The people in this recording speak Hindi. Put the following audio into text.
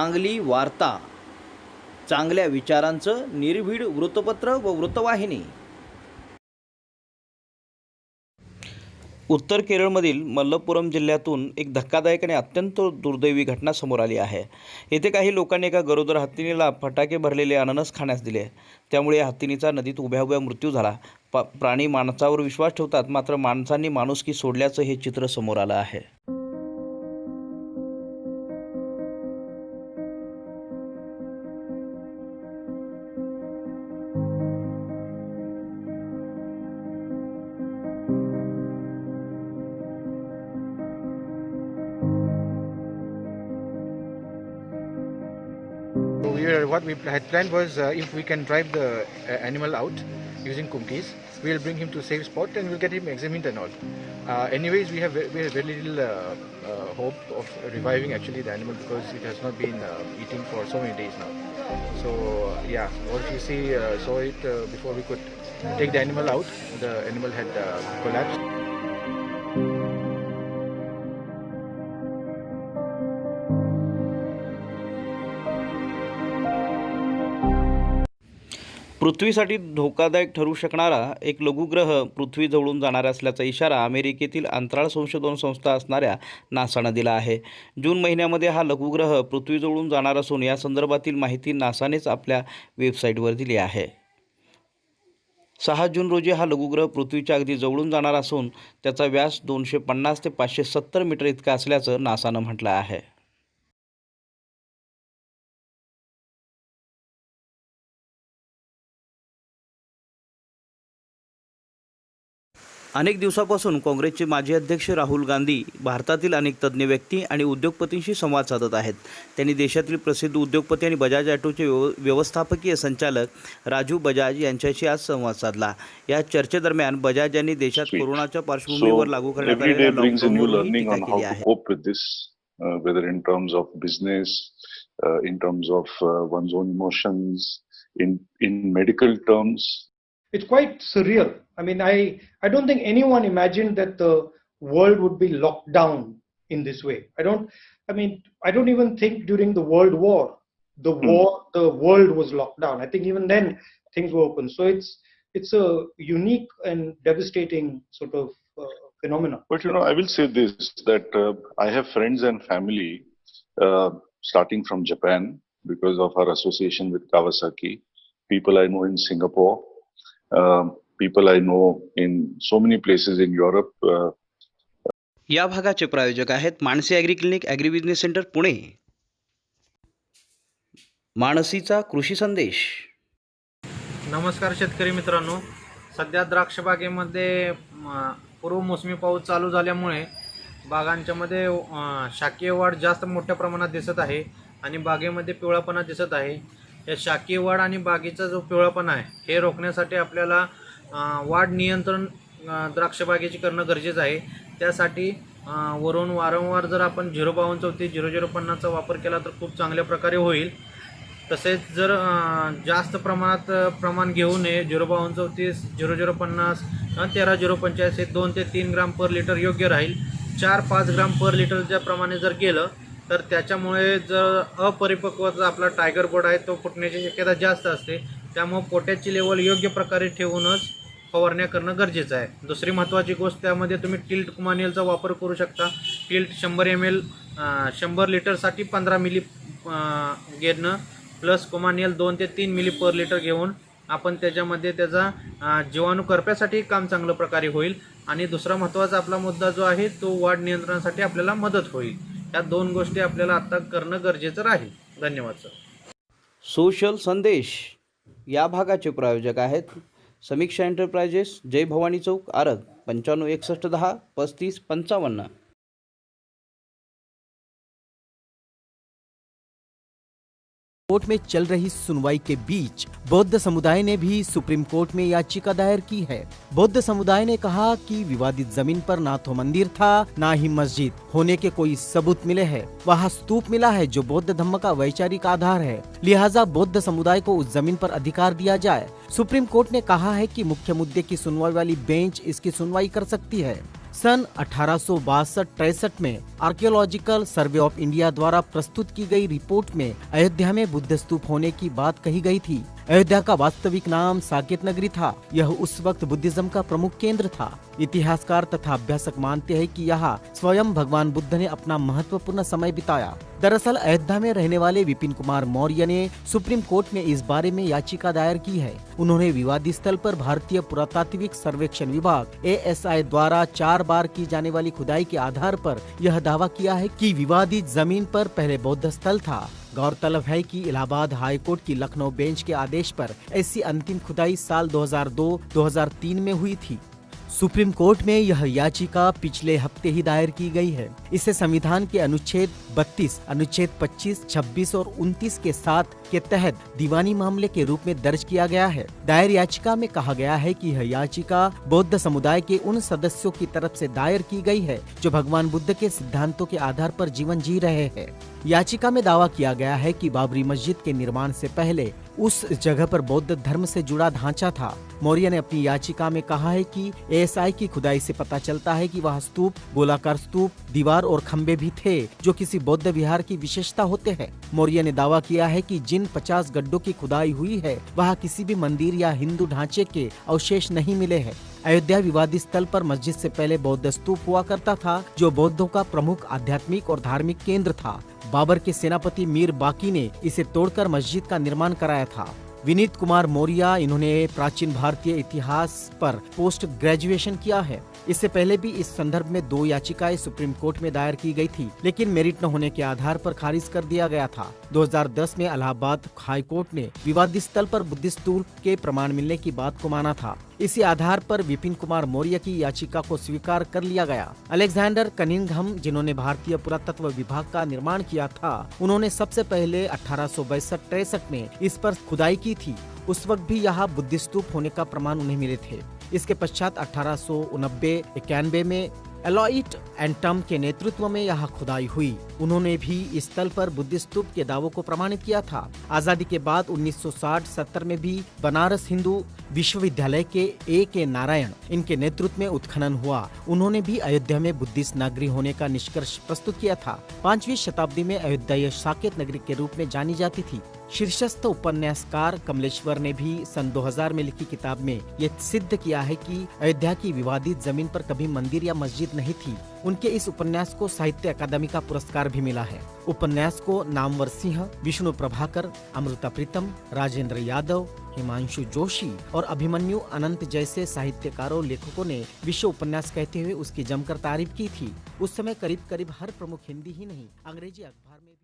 चांगली वार्ता, चांगल्या विचारांचं निर्भीड वृत्तपत्र व वृत्तवाहिनी. उत्तर केरळमधील मलप्पुरम जिल्ह्यातून एक धक्कादायक आणि अत्यंत दुर्दैवी घटना समोर आली आहे. येथे काही लोकांनी एका गरोदर हत्तीणीला फटाके भरलेले अननस खाण्यास दिले. त्यामुळे या हत्तीणीचा नदीत उभ्या उभ्या मृत्यू झाला. प्राणी माणसावर विश्वास ठेवतात, मात्र माणसांनी माणुसकी सोडल्याचं हे चित्र समोर आलं आहे. What we had planned was if we can drive the animal out using kumkis, we'll bring him to a safe spot and we'll get him examined and all. Anyways, we have very little hope of reviving actually the animal because it has not been eating for so many days now. So yeah, what you see saw it before we could take the animal out. The animal had collapsed. पृथ्वीसाठी धोकादायक ठरू शकणारा एक लघुग्रह पृथ्वी जवळून जाणार असल्याचा इशारा अमेरिकेतील अंतराळ संशोधन संस्था असणाऱ्या नासानं दिला आहे. जून महिन्यामध्ये हा लघुग्रह पृथ्वीजवळून जाणार असून या संदर्भातील माहिती नासानेच आपल्या वेबसाईटवर दिली आहे. 6 जून रोजी हा लघुग्रह पृथ्वीच्या अगदी जवळून जाणार असून त्याचा व्यास 250 ते 570 मीटर इतका असल्याचं नासानं म्हटलं आहे. अनेक दिवसापासून काँग्रेसचे माजी अध्यक्ष राहुल गांधी भारतातील अनेक तज्ज्ञ व्यक्ती आणि उद्योगपतींशी संवाद साधत आहेत. त्यांनी देशातील प्रसिद्ध उद्योगपती आणि बजाज ऑटोचे व्यवस्थापकीय संचालक राजू बजाज यांच्याशी आज संवाद साधला. या चर्चेदरम्यान बजाज यांनी देशात कोरोनाच्या पार्श्वभूमीवर लागू करण्यात आलेल्या लॉकडाऊनवर टीका केली आहे. whether in terms of business, in terms of one's own emotions, in medical terms. It's quite surreal. I mean, I don't think anyone imagined that the world would be locked down in this way. I don't even think during the World War, the world was locked down. I think even then things were open. So it's a unique and devastating sort of phenomenon. But I will say this, that I have friends and family starting from Japan because of our association with Kawasaki. People I know in Singapore. People I know in so many places in Europe. या भागाचे प्रायोजक आहेत Mansi agri clinic, agri business centre, Pune. मानसीचा कृषी संदेश. नमस्कार शेतकरी मित्रांनो, सध्या द्राक्ष बागेमध्ये पूर्व मोसमी पाऊस चालू झाल्यामुळे बागांच्यामध्ये शाकीय वाढ जास्त मोठ्या प्रमाणात दिसत आहे आणि बागेमध्ये पिवळापणा दिसत आहे. या शाकीय वाढ आणि बागेचा जो पिवळापणा आहे हे रोखण्यासाठी आपल्याला वाढ नियंत्रण द्राक्ष बागेची करणं गरजेचं आहे. त्यासाठी वरून वारंवार जर आपण 05234 0050चा वापर केला तर खूप चांगल्या प्रकारे होईल. तसेच जर जास्त प्रमाण घेऊ नये, 05234 0050 आणि 13085 हे 2 ते 3 ग्राम पर लिटर योग्य राहील. 4-5 ग्राम पर लिटरच्या प्रमाणे जर गेलं तर त्याच्यामुळे जर अपरिपक्वता आपला टायगर बोर्ड आहे तो फुटण्याची शक्यता जास्त असते. त्यामुळे पोटॅशची लेवल योग्य प्रकारे ठेवूनच फवारण्या करणं गरजेचं आहे. दुसरी महत्त्वाची गोष्ट, त्यामध्ये तुम्ही टिल्ट कुमानियलचा वापर करू शकता. टिल्ट 100 ml 100 लिटरसाठी 15 मिली घेणं प्लस कुमानियल 2 ते 3 मिली पर लिटर घेऊन आपण त्याच्यामध्ये त्याचा जीवाणू करप्यासाठी काम चांगल्या प्रकारे होईल. आणि दुसरा महत्त्वाचा आपला मुद्दा जो आहे तो वाढ नियंत्रणासाठी आपल्याला मदत होईल. या 2 गोष्टी आपल्याला आता करणं गरजेचं राहील. धन्यवाद सर. सोशल संदेश. या भागाचे प्रायोजक आहेत समीक्षा एंटरप्राइजेस, जय भवानी चौक, आरग, 95 61 10 35 55. कोर्ट में चल रही सुनवाई के बीच बौद्ध समुदाय ने भी सुप्रीम कोर्ट में याचिका दायर की है। बौद्ध समुदाय ने कहा कि विवादित जमीन पर ना तो मंदिर था ना ही मस्जिद होने के कोई सबूत मिले हैं। वहाँ स्तूप मिला है जो बौद्ध धर्म का वैचारिक आधार है, लिहाजा बौद्ध समुदाय को उस जमीन पर अधिकार दिया जाए। सुप्रीम कोर्ट ने कहा है कि मुख्य मुद्दे की सुनवाई वाली बेंच इसकी सुनवाई कर सकती है। सन 1862-63 में आर्कियोलॉजिकल सर्वे ऑफ इंडिया द्वारा प्रस्तुत की गई रिपोर्ट में अयोध्या में बुद्ध स्तूप होने की बात कही गई थी। अयोध्या का वास्तविक नाम साकेत नगरी था। यह उस वक्त बुद्धिज्म का प्रमुख केंद्र था। इतिहासकार तथा अभ्यासक मानते हैं कि यहाँ स्वयं भगवान बुद्ध ने अपना महत्वपूर्ण समय बिताया। दरअसल अयोध्या में रहने वाले विपिन कुमार मौर्य ने सुप्रीम कोर्ट में इस बारे में याचिका दायर की है। उन्होंने विवादित स्थल पर भारतीय पुरातात्विक सर्वेक्षण विभाग ASI द्वारा 4 बार की जाने वाली खुदाई के आधार पर यह दावा किया है कि विवादित जमीन पर पहले बौद्ध स्थल था। गौरतलब है कि इलाहाबाद हाई कोर्ट की लखनऊ बेंच के आदेश पर ऐसी अंतिम खुदाई साल 2002-2003 में हुई थी। सुप्रीम कोर्ट में यह याचिका पिछले हफ्ते ही दायर की गई है। इसे संविधान के अनुच्छेद 32, अनुच्छेद 25, 26 और 29 के साथ के तहत दीवानी मामले के रूप में दर्ज किया गया है। दायर याचिका में कहा गया है कि यह याचिका बौद्ध समुदाय के उन सदस्यों की तरफ से दायर की गई है जो भगवान बुद्ध के सिद्धांतों के आधार पर जीवन जी रहे हैं। याचिका में दावा किया गया है कि बाबरी मस्जिद के निर्माण से पहले उस जगह पर बौद्ध धर्म से जुड़ा ढांचा था। मौर्य ने अपनी याचिका में कहा है कि ASI की खुदाई से पता चलता है कि वह स्तूप, गोलाकार स्तूप, दीवार और खंबे भी थे जो किसी बौद्ध विहार की विशेषता होते हैं। मौर्य ने दावा किया है कि जिन 50 गड्ढों की खुदाई हुई है वहाँ किसी भी मंदिर या हिंदू ढांचे के अवशेष नहीं मिले हैं। अयोध्या विवादित स्थल पर मस्जिद से पहले बौद्ध स्तूप हुआ करता था जो बौद्धों का प्रमुख आध्यात्मिक और धार्मिक केंद्र था। बाबर के सेनापति मीर बाकी ने इसे तोड़कर मस्जिद का निर्माण कराया था। विनीत कुमार मौर्य, इन्होंने प्राचीन भारतीय इतिहास पर पोस्ट ग्रेजुएशन किया है। इससे पहले भी इस संदर्भ में 2 याचिकाएं सुप्रीम कोर्ट में दायर की गई थी, लेकिन मेरिट न होने के आधार पर खारिज कर दिया गया था। 2010 में इलाहाबाद हाई कोर्ट ने विवादित स्थल पर बुद्ध स्तूप के प्रमाण मिलने की बात को माना था। इसी आधार पर विपिन कुमार मौर्य की याचिका को स्वीकार कर लिया गया। अलेक्जेंडर कनिंघम, जिन्होंने भारतीय पुरातत्व विभाग का निर्माण किया था, उन्होंने सबसे पहले 1862-63 में इस पर खुदाई की थी। उस वक्त भी यहाँ बुद्ध स्तूप होने का प्रमाण उन्हें मिले थे। इसके पश्चात 1889-91 में एलॉइट एंटम के नेतृत्व में यहाँ खुदाई हुई। उन्होंने भी इस स्थल पर बुद्ध स्तूप के दावों को प्रमाणित किया था। आजादी के बाद 1960-70 में भी बनारस हिंदू विश्वविद्यालय के A.K. नारायण, इनके नेतृत्व में उत्खनन हुआ। उन्होंने भी अयोध्या में बुद्धिस्ट नगरी होने का निष्कर्ष प्रस्तुत किया था। 5वीं शताब्दी में अयोध्या साकेत नगरी के रूप में जानी जाती थी। शीर्षस्थ उपन्यासकार कमलेश्वर ने भी सन 2000 में लिखी किताब में ये सिद्ध किया है कि अयोध्या की विवादित जमीन पर कभी मंदिर या मस्जिद नहीं थी। उनके इस उपन्यास को साहित्य अकादमी का पुरस्कार भी मिला है। उपन्यास को नामवर सिंह, विष्णु प्रभाकर, अमृता प्रीतम, राजेंद्र यादव, हिमांशु जोशी और अभिमन्यु अनंत जैसे साहित्यकारों लेखकों ने विश्व उपन्यास कहते हुए उसकी जमकर तारीफ की थी। उस समय करीब करीब हर प्रमुख हिंदी ही नहीं अंग्रेजी अखबार में